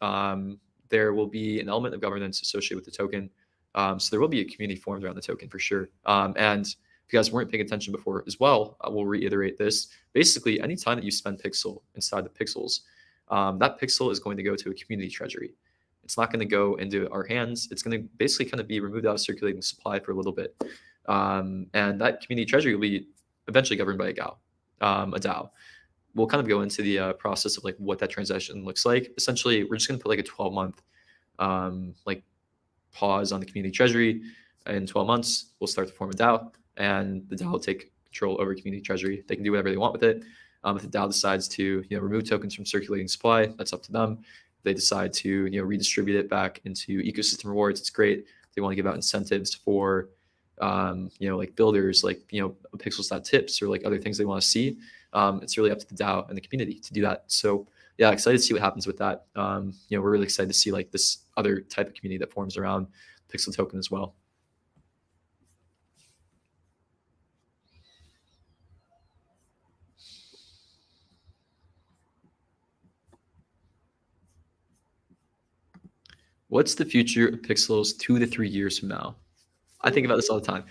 There will be an element of governance associated with the token. So there will be a community formed around the token for sure. And if you guys weren't paying attention before as well, I will reiterate this. Basically, anytime that you spend pixel inside the pixels, that pixel is going to go to a community treasury. It's not going to go into our hands. It's going to basically kind of be removed out of circulating supply for a little bit. And that community treasury will be eventually governed by a DAO. We'll kind of go into the process of like what that transaction looks like. Essentially, we're just going to put like a 12-month like pause on the community treasury. In 12 months, we'll start to form a DAO, and the DAO will take control over community treasury. They can do whatever they want with it. If the DAO decides to remove tokens from circulating supply, that's up to them. If they decide to redistribute it back into ecosystem rewards, it's great. If they want to give out incentives for like builders, like pixels.tips or like other things they want to see. It's really up to the DAO and the community to do that. So yeah, excited to see what happens with that. We're really excited to see like this other type of community that forms around Pixel token as well. What's the future of pixels 2 to 3 years from now? I think about this all the time.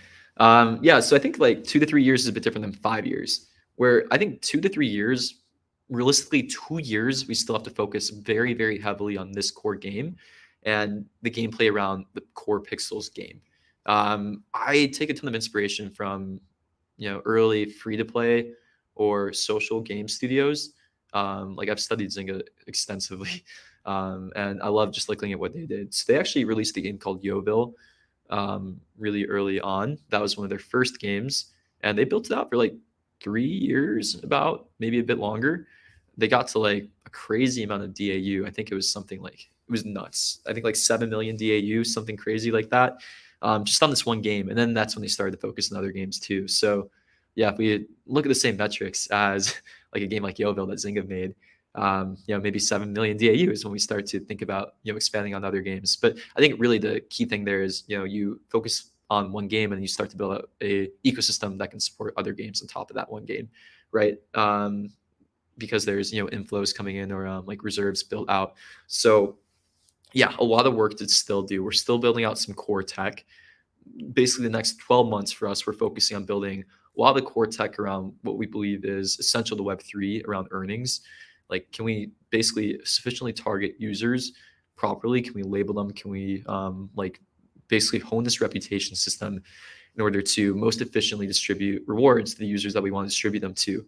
Yeah, so I think like 2 to 3 years is a bit different than 5 years, where I think 2 to 3 years, realistically 2 years, we still have to focus very, very heavily on this core game and the gameplay around the core Pixels game. I take a ton of inspiration from, early free-to-play or social game studios. Like I've studied Zynga extensively, and I love just looking at what they did. So they actually released a game called Yoville really early on. That was one of their first games, and they built it out for like 3 years, about maybe a bit longer. They got to like a crazy amount of DAU. I think it was something like, it was nuts. I think like 7 million DAU, something crazy like that, just on this one game. And then that's when they started to focus on other games too. So yeah, if we look at the same metrics as like a game like Yoville that Zynga made, maybe 7 million DAU is when we start to think about, expanding on other games. But I think really the key thing there is, you focus on one game and you start to build out a ecosystem that can support other games on top of that one game, right? Because there's, inflows coming in or like reserves built out. So yeah, a lot of work to still do. We're still building out some core tech. Basically the next 12 months for us, we're focusing on building a lot of the core tech around what we believe is essential to Web3 around earnings. Like, can we basically sufficiently target users properly? Can we label them? Can we like basically hone this reputation system in order to most efficiently distribute rewards to the users that we want to distribute them to?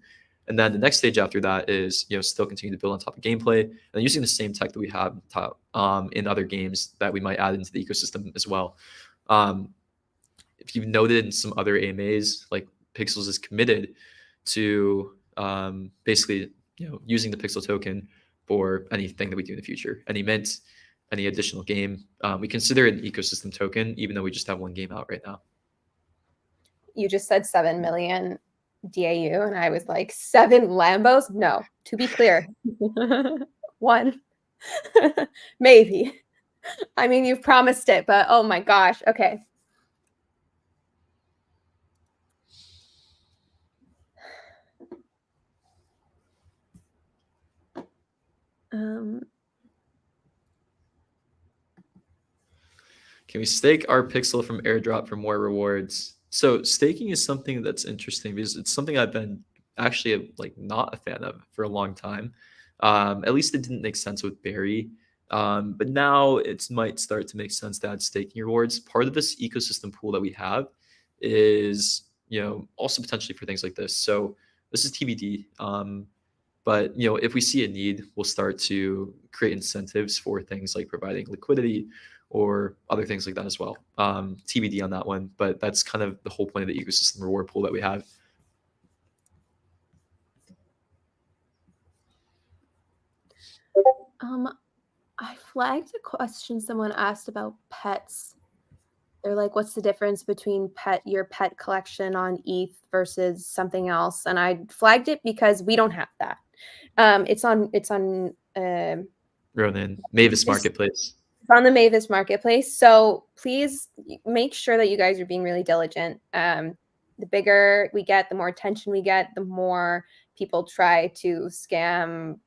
And then the next stage after that is, still continue to build on top of gameplay and using the same tech that we have in other games that we might add into the ecosystem as well. If you've noted in some other AMAs, like Pixels is committed to basically, using the pixel token for anything that we do in the future, any mint, any additional game. We consider it an ecosystem token, even though we just have one game out right now. You just said 7 million DAU, and I was like, 7 Lambos? No, to be clear, 1. Maybe. I mean, you've promised it, but oh my gosh. Okay. Can we stake our pixel from airdrop for more rewards? So staking is something that's interesting because it's something I've been actually like not a fan of for a long time. At least it didn't make sense with Barry. But now it might start to make sense to add staking rewards. Part of this ecosystem pool that we have is, also potentially for things like this. So this is TBD. But if we see a need, we'll start to create incentives for things like providing liquidity or other things like that as well. TBD on that one, but that's kind of the whole point of the ecosystem reward pool that we have. I flagged a question someone asked about pets. They're like, what's the difference between your pet collection on ETH versus something else? And I flagged it because we don't have that. It's on Ronan, Mavis Marketplace. It's on the Mavis Marketplace. So please make sure that you guys are being really diligent. The bigger we get, the more attention we get, the more people try to scam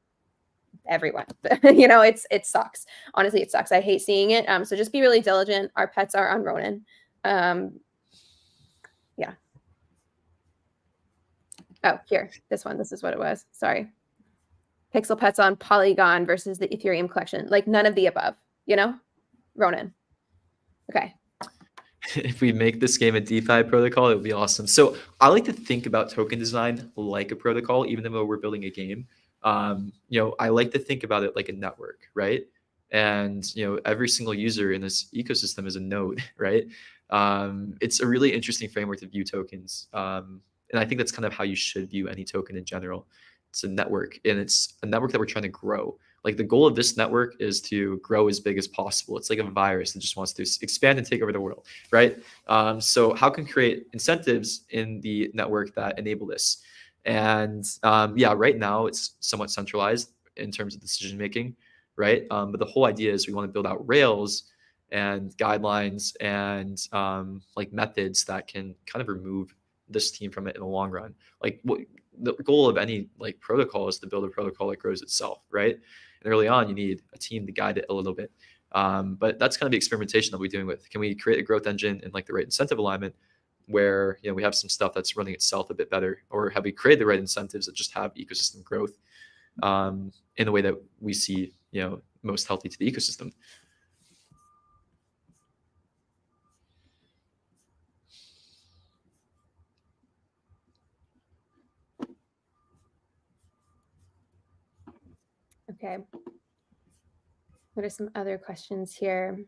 everyone. It sucks. Honestly, it sucks. I hate seeing it. So just be really diligent. Our pets are on Ronan. Yeah. Oh, here, this one. This is what it was. Sorry. Pixel pets on Polygon versus the Ethereum collection. Like none of the above, Ronan. Okay. If we make this game a DeFi protocol, it would be awesome. So I like to think about token design like a protocol, even though we're building a game. I like to think about it like a network, right? And every single user in this ecosystem is a node, right? It's a really interesting framework to view tokens, and I think that's kind of how you should view any token in general. It's a network, and it's a network that we're trying to grow. Like the goal of this network is to grow as big as possible. It's like a virus that just wants to expand and take over the world, right? So how can we create incentives in the network that enable this? And right now it's somewhat centralized in terms of decision making, right? But the whole idea is we want to build out rails and guidelines and like methods that can kind of remove this team from it in the long run. Like the goal of any like protocol is to build a protocol that grows itself, right? And early on, you need a team to guide it a little bit. But that's kind of the experimentation that we're doing with. Can we create a growth engine and like the right incentive alignment where we have some stuff that's running itself a bit better, or have we created the right incentives that just have ecosystem growth in the way that we see most healthy to the ecosystem? Okay. What are some other questions here?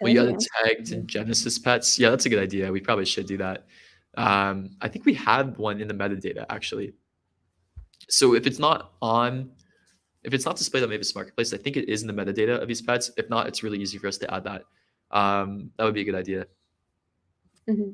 We got it tagged in Genesis pets. Yeah, that's a good idea. We probably should do that. I think we had one in the metadata actually. So if it's not displayed on Mavis Marketplace, I think it is in the metadata of these pets. If not, it's really easy for us to add that. That would be a good idea. Mm-hmm.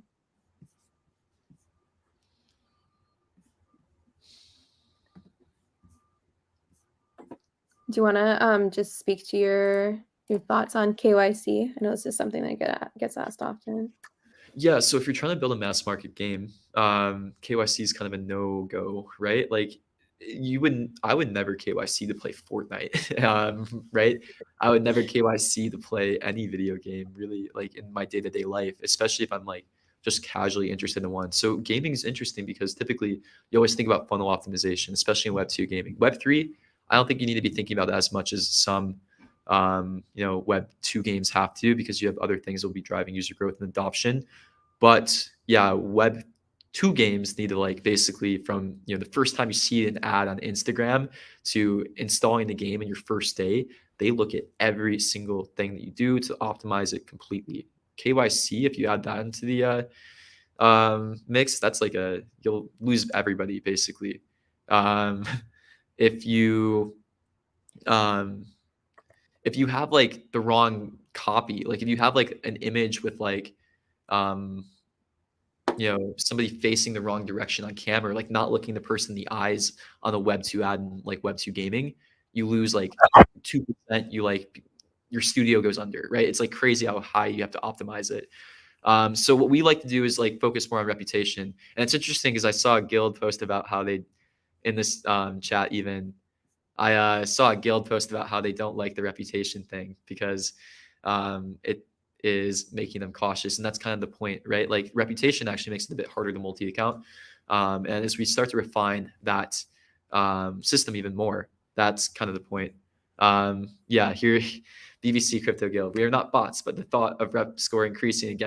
Do you want to just speak to your thoughts on KYC? I know this is something that gets asked often. Yeah, so if you're trying to build a mass market game, KYC is kind of a no-go, right? Like I would never KYC to play Fortnite, right? I would never KYC to play any video game really, like in my day-to-day life, especially if I'm like just casually interested in one. So gaming is interesting because typically you always think about funnel optimization, especially in Web2 gaming. Web3, I don't think you need to be thinking about that as much as some Web2 games have to, because you have other things that will be driving user growth and adoption. But yeah, Web2 games need to like basically from the first time you see an ad on Instagram to installing the game in your first day, they look at every single thing that you do to optimize it completely. KYC, if you add that into the mix, that's like you'll lose everybody basically. If you have like the wrong copy, like if you have like an image with like somebody facing the wrong direction on camera, like not looking the person in the eyes on the Web2 ad and like Web2 gaming, you lose like 2%. You like your studio goes under, right? It's like crazy how high you have to optimize it. So what we like to do is like focus more on reputation. And it's interesting because I saw a Guild post about how they, in this chat even, I saw a Guild post about how they don't like the reputation thing because it is making them cautious. And that's kind of the point, right? Like reputation actually makes it a bit harder to multi-account. And as we start to refine that system even more, that's kind of the point. Yeah, here, BBC Crypto Guild. We are not bots, but the thought of rep score increasing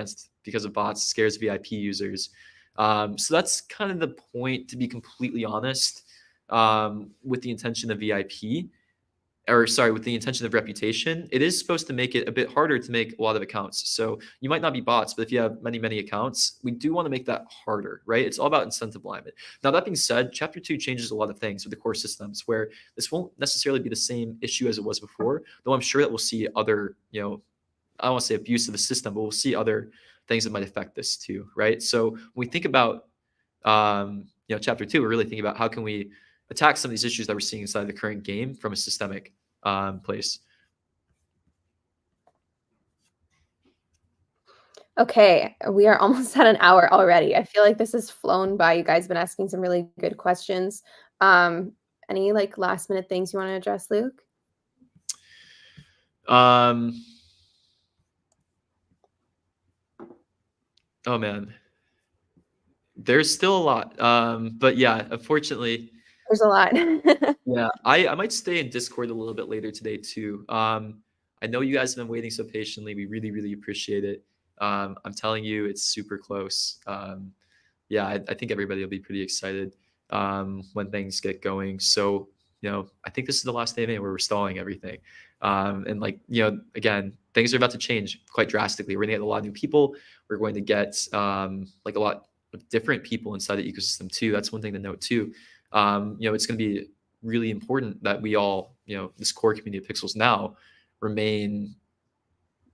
because of bots scares VIP users. So that's kind of the point, to be completely honest, with the intention of with the intention of reputation. It is supposed to make it a bit harder to make a lot of accounts. So you might not be bots, but if you have many, many accounts, we do want to make that harder, right? It's all about incentive alignment. Now, that being said, Chapter 2 changes a lot of things with the core systems where this won't necessarily be the same issue as it was before, though I'm sure that we'll see other, I don't want to say abuse of the system, but we'll see other things that might affect this too, right? So when we think about, Chapter 2, we're really thinking about how can we attack some of these issues that we're seeing inside the current game from a systemic place. Okay, we are almost at an hour already. I feel like this has flown by. You guys have been asking some really good questions. Any like last minute things you want to address, Luke? Oh man, there's still a lot. But yeah, unfortunately, there's a lot. Yeah, I might stay in Discord a little bit later today too. I know you guys have been waiting so patiently. We really, really appreciate it. I'm telling you, it's super close. Yeah, I think everybody will be pretty excited when things get going. So, I think this is the last day of May where we're stalling everything. And like, again, things are about to change quite drastically. We're gonna get a lot of new people. We're going to get like a lot of different people inside the ecosystem too. That's one thing to note too. It's going to be really important that we all, this core community of Pixels now remain,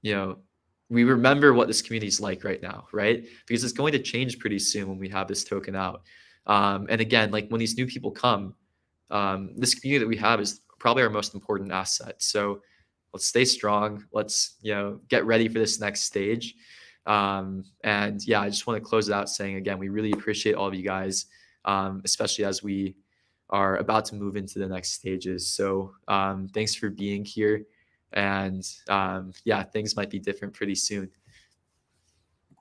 we remember what this community is like right now, right? Because it's going to change pretty soon when we have this token out. And again, like when these new people come, this community that we have is probably our most important asset. So let's stay strong. Let's, get ready for this next stage. And yeah, I just want to close it out saying, again, we really appreciate all of you guys. Especially as we are about to move into the next stages. So thanks for being here. And yeah, things might be different pretty soon.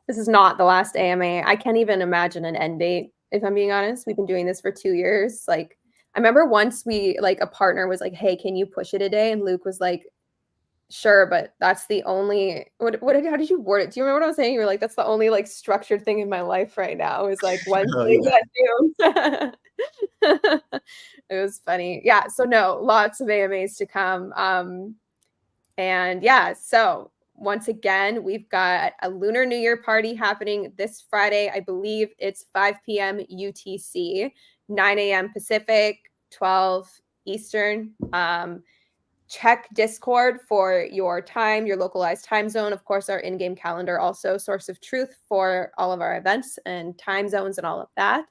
This is not the last AMA. I can't even imagine an end date, if I'm being honest. We've been doing this for 2 years. Like, I remember once a partner was like, hey, can you push it a day? And Luke was like, sure, but that's the only how did you word it? Do you remember what I was saying? You were like, that's the only like structured thing in my life right now is like Wednesday at noon. It was funny. Yeah, so no, lots of AMAs to come. And yeah, so once again, we've got a Lunar New Year party happening this Friday. I believe it's 5 p.m. UTC, 9 a.m. Pacific, 12 Eastern. Check Discord for your time, your localized time zone. Of course, our in-game calendar, also source of truth for all of our events and time zones and all of that.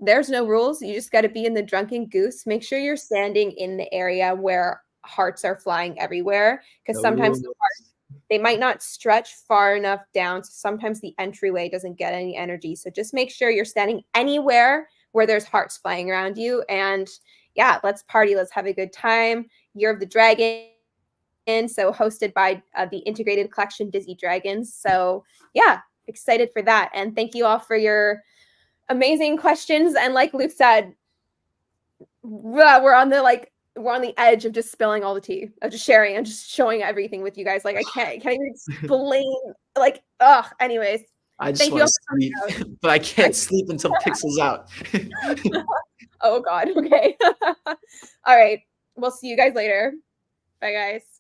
There's no rules. You just got to be in the Drunken Goose. Make sure you're standing in the area where hearts are flying everywhere, because sometimes the hearts, they might not stretch far enough down. So sometimes the entryway doesn't get any energy. So just make sure you're standing anywhere where there's hearts flying around you. And yeah, let's party. Let's have a good time. Year of the Dragon. So hosted by the Integrated Collection Dizzy Dragons. So yeah, excited for that. And thank you all for your amazing questions. And like Luke said, we're on the edge of just spilling all the tea, of just sharing and just showing everything with you guys. Like I can't even explain. Like, anyways. I just want to sleep, but I can't sleep until Pixel's out. Oh God. Okay. All right. We'll see you guys later. Bye, guys.